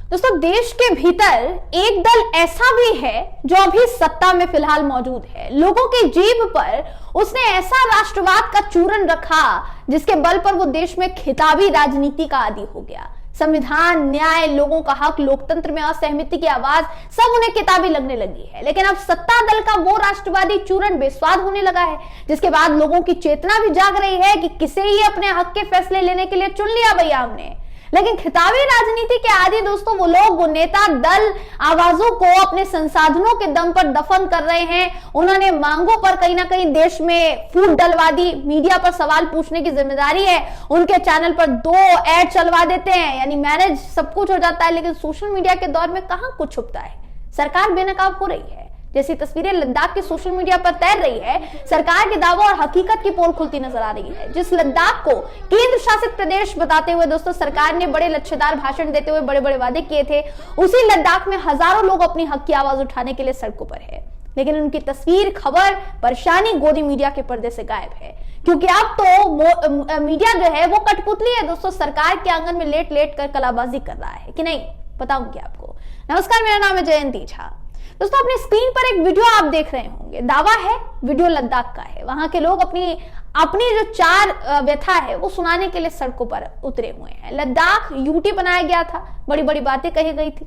दोस्तों, देश के भीतर एक दल ऐसा भी है जो अभी सत्ता में फिलहाल मौजूद है। लोगों की जीभ पर उसने ऐसा राष्ट्रवाद का चूरन रखा जिसके बल पर वो देश में खिताबी राजनीति का आदी हो गया। संविधान, न्याय, लोगों का हक, लोकतंत्र में असहमति की आवाज सब उन्हें किताबी लगने लगी है। लेकिन अब सत्ता दल का वो राष्ट्रवादी चूरन बेस्वाद होने लगा है, जिसके बाद लोगों की चेतना भी जाग रही है कि किसे ही अपने हक के फैसले लेने के लिए चुन लिया भैया हमने। लेकिन खिताबी राजनीति के आदि दोस्तों वो लोग, वो नेता दल आवाजों को अपने संसाधनों के दम पर दफन कर रहे हैं। उन्होंने मांगों पर कहीं ना कहीं देश में फूट डलवा दी। मीडिया पर सवाल पूछने की जिम्मेदारी है। उनके चैनल पर 2 ऐड चलवा देते हैं, यानी मैनेज सब कुछ हो जाता है। लेकिन सोशल मीडिया के दौर में कहां कुछ छुपता है। सरकार बेनकाब हो रही है। जैसी तस्वीरें लद्दाख के सोशल मीडिया पर तैर रही है, सरकार के दावों और हकीकत की पोल खुलती नजर आ रही है। जिस लद्दाख को केंद्र शासित प्रदेश बताते हुए दोस्तों सरकार ने बड़े लच्छेदार भाषण देते हुए बड़े बड़े वादे किए थे, उसी लद्दाख में हजारों लोग अपनी हक की आवाज उठाने के लिए सड़कों पर है। लेकिन उनकी तस्वीर, खबर, परेशानी गोदी मीडिया के पर्दे से गायब है। क्योंकि अब तो मीडिया जो है वो कठपुतली है दोस्तों, सरकार के आंगन में लेट लेट कर कलाबाजी कर रहा है कि नहीं, बताऊंगी आपको। नमस्कार, मेरा नाम है जयंती झा। दोस्तों, अपनी स्क्रीन पर एक वीडियो आप देख रहे होंगे। दावा है वीडियो लद्दाख का है। वहां के लोग अपनी जो 4 व्यथा है वो सुनाने के लिए सड़कों पर उतरे हुए हैं। लद्दाख यूटी बनाया गया था, बड़ी बड़ी बातें कही गई थी।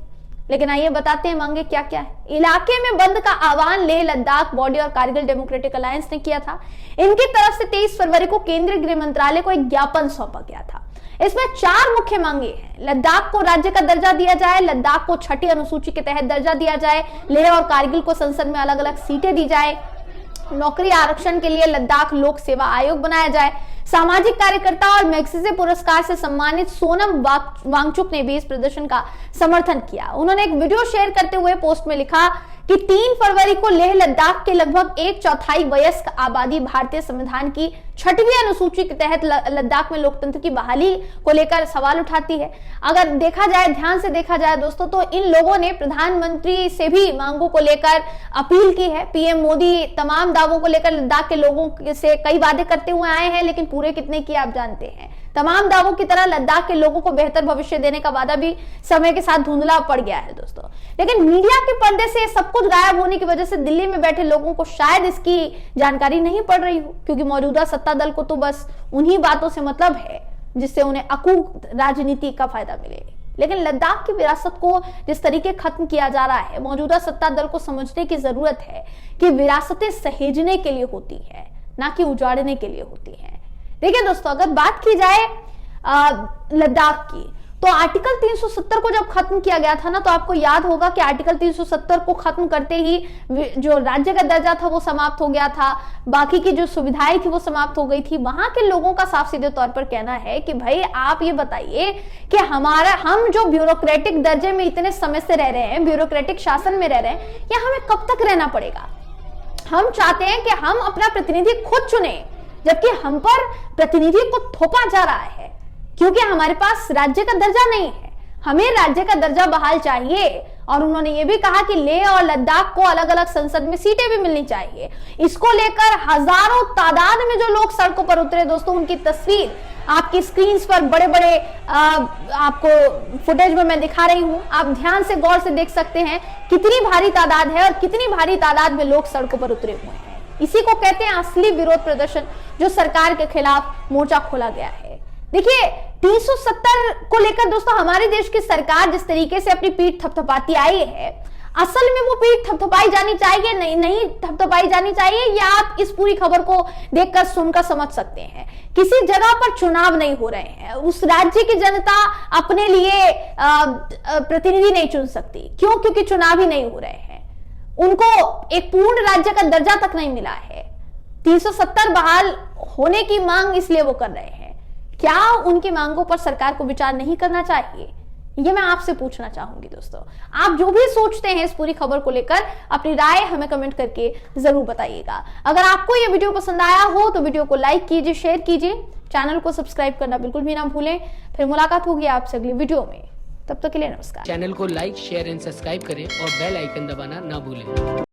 लेकिन आइए बताते हैं मांगे क्या क्या है। इलाके में बंद का आह्वान लेह लद्दाख बॉडी और कारगिल डेमोक्रेटिक अलायंस ने किया था। इनकी तरफ से 23 फरवरी को केंद्रीय गृह मंत्रालय को एक ज्ञापन सौंपा गया था। इसमें 4 मुख्य मांगे हैं। लद्दाख को राज्य का दर्जा दिया जाए, लद्दाख को 6ठी अनुसूची के तहत दर्जा दिया जाए, लेह और कारगिल को संसद में अलग अलग सीटें दी जाए, नौकरी आरक्षण के लिए लद्दाख लोक सेवा आयोग बनाया जाए। सामाजिक कार्यकर्ता और मैग्सेसे पुरस्कार से सम्मानित सोनम वांगचुक ने भी इस प्रदर्शन का समर्थन किया। उन्होंने एक वीडियो शेयर करते हुए पोस्ट में लिखा कि 3 फरवरी को लेह लद्दाख के लगभग 1/4 वयस्क आबादी भारतीय संविधान की 6वीं अनुसूची के तहत लद्दाख में लोकतंत्र की बहाली को लेकर सवाल उठाती है। अगर देखा जाए, ध्यान से देखा जाए दोस्तों, तो इन लोगों ने प्रधानमंत्री से भी मांगों को लेकर अपील की है। पीएम मोदी तमाम दावों को लेकर लद्दाख के लोगों से कई वादे करते हुए आए हैं, लेकिन पूरे कितने किए आप जानते हैं। तमाम दावों की तरह लद्दाख के लोगों को बेहतर भविष्य देने का वादा भी समय के साथ धुंधला पड़ गया है दोस्तों। लेकिन मीडिया के पर्दे से सब कुछ गायब होने की वजह से दिल्ली में बैठे लोगों को शायद इसकी जानकारी नहीं पड़ रही हो, क्योंकि मौजूदा सत्ता दल को तो बस उन्हीं बातों से मतलब है जिससे उन्हें अकूत राजनीति का फायदा मिले। लेकिन लद्दाख की विरासत को जिस तरीके खत्म किया जा रहा है, मौजूदा सत्ता दल को समझने की जरूरत है कि विरासतें सहेजने के लिए होती है, ना कि उजाड़ने के लिए होती है। देखिए दोस्तों, अगर बात की जाए लद्दाख की, तो आर्टिकल 370 को जब खत्म किया गया था ना, तो आपको याद होगा कि आर्टिकल 370 को खत्म करते ही जो राज्य का दर्जा था वो समाप्त हो गया था, बाकी की जो सुविधाएं थी वो समाप्त हो गई थी। वहां के लोगों का साफ सीधे तौर पर कहना है कि भाई आप ये बताइए कि हम जो ब्यूरोक्रेटिक दर्जे में इतने समय से रह रहे हैं, ब्यूरोक्रेटिक शासन में रह रहे हैं, या हमें कब तक रहना पड़ेगा। हम चाहते हैं कि हम अपना प्रतिनिधि खुद चुने, जबकि हम पर प्रतिनिधि को थोपा जा रहा है, क्योंकि हमारे पास राज्य का दर्जा नहीं है। हमें राज्य का दर्जा बहाल चाहिए। और उन्होंने ये भी कहा कि लेह और लद्दाख को अलग अलग संसद में सीटें भी मिलनी चाहिए। इसको लेकर हजारों तादाद में जो लोग सड़कों पर उतरे दोस्तों, उनकी तस्वीर आपकी स्क्रीन पर बड़े बड़े आपको फुटेज में मैं दिखा रही हूं। आप ध्यान से गौर से देख सकते हैं कितनी भारी तादाद है और कितनी भारी तादाद में लोग सड़कों पर उतरे हुए हैं। इसी को कहते हैं असली विरोध प्रदर्शन, जो सरकार के खिलाफ मोर्चा खोला गया है। देखिए, 370 को लेकर दोस्तों हमारे देश की सरकार जिस तरीके से अपनी पीठ थपथपाती आई है, असल में वो पीठ थपथपाई जानी चाहिए, नहीं थपथपाई जानी चाहिए। या आप इस पूरी खबर को देखकर सुनकर समझ सकते हैं, किसी जगह पर चुनाव नहीं हो रहे हैं। उस राज्य की जनता अपने लिए प्रतिनिधि नहीं चुन सकती। क्यों? क्योंकि चुनाव ही नहीं हो रहे हैं। उनको एक पूर्ण राज्य का दर्जा तक नहीं मिला है। 370 बहाल होने की मांग इसलिए वो कर रहे हैं। क्या उनकी मांगों पर सरकार को विचार नहीं करना चाहिए? ये मैं आपसे पूछना चाहूंगी दोस्तों। आप जो भी सोचते हैं इस पूरी खबर को लेकर, अपनी राय हमें कमेंट करके जरूर बताइएगा। अगर आपको ये वीडियो पसंद आया हो तो वीडियो को लाइक कीजिए, शेयर कीजिए, चैनल को सब्सक्राइब करना बिल्कुल भी ना भूलें। फिर मुलाकात होगी आपसे अगली वीडियो में। तब तक के लिए नमस्कार। चैनल को लाइक, शेयर एंड सब्सक्राइब करें और बेल आइकन दबाना ना भूलें।